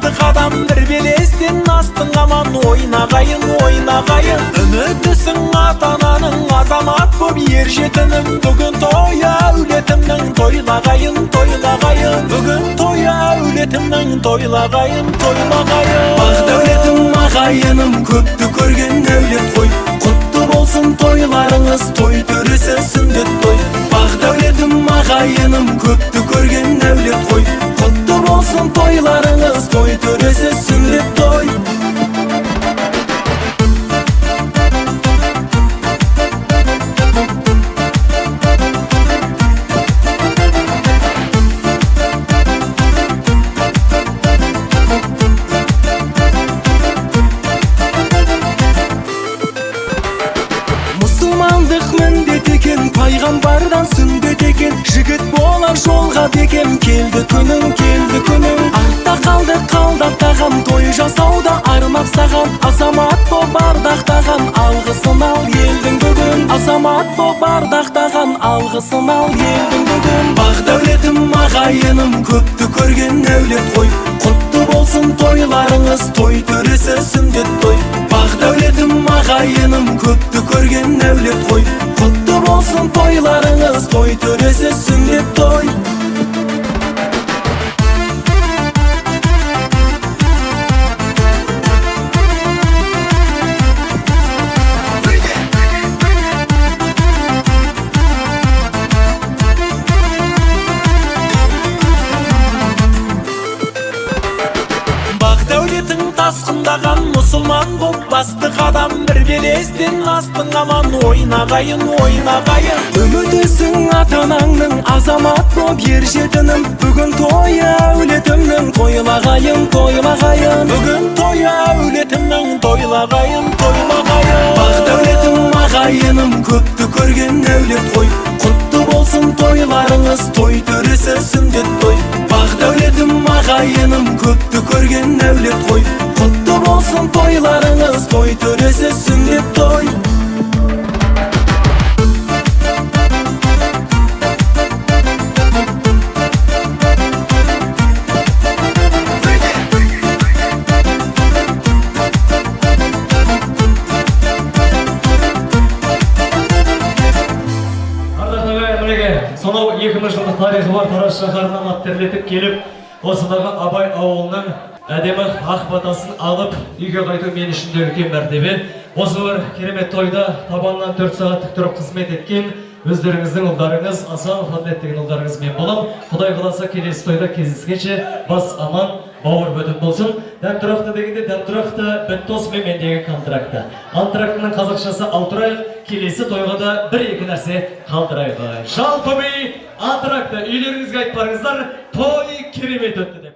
бастық адам бір белестен астың аман ойнағайын ойнағайын. Үмітісің ата-ананың азамат боп ер жетінім. Бүгін той әулетімнің тойлағайын тойлағайын. Бүгін той әулетімнің тойлағайын тойлағайын. Бақ дәулетім ағайыным көпті көрген әулет қой. Құтты болсын тойларыңыз, той төресі сүндет той. Бақ дәулетім ағайыным көпті көрген әулет қой. Құтты болсын тойларыңыз, той төресі сүндет той. Мұсылмандық міндет екен, пайғамбардан сүндет екен. Жігіт болар жолға бекем, келді күнің, келді күнің. Артта қалды қалдаттаған, той жасауда армақ саған. Азамат боп ардақтаған, алғысын ал елдің бүгін. Азамат боп ардақтаған, алғысын ал елдің бүгін. Бақ дәулетім ағайыным көпті көрген әулет қой. Құтты болсын тойларыңыз, той төресі сүндет той. Бақ дәулетім ағайыным көпті көрген әулет қой. Құтты болсын тойларыңыз, той төресі сүндет той. Тасқындаған мұсылман боп бастық адам бір белестен астың аман ойнағайын ойнағайын. Үмітісің ата-анаңның азамат боп ер жетінім. Бүгін той әулетімнің тойлағайын тойлағайын. Бүгін той әулетімнің тойлағайын тойлағайын. Бақ дәулетім ағайыным көпті көрген әулет қой. Құтты болсын тойларыңыз, той төресі сүндет той. Бақ дәулетім ағайыным көпті көрген әулет қой. Құтты болсын тойларыңыз, той төресі сүндет той. Сонау 2000 жылдық тарихы бар Тараз шаһарынан аттерлетіп келіп, осындағы Абай ауылының әдемі ақ батасын алып, үйге қайту мен үшін де үлкен мәртебе. Осы бір керемет тойда табанынан 4 сағаттық тұрып қызмет еткен өздеріңіздің ұлдарыңыз, Асанов Адлет деген ұлдарыңыз мен болам. Құдай қаласа келесі тойда кездескенше бас аман, бауыр бөтін болсын. Дәм тұрақты дегенде дәм тұрақты бітті мен деген контракты. Антрактының қазақшасы алтырайық, келесі тойға да бір-екі нәрсе қалдырайық. Жалпы антракты үйлеріңізге айтпарыңыздар, той керемет өтті.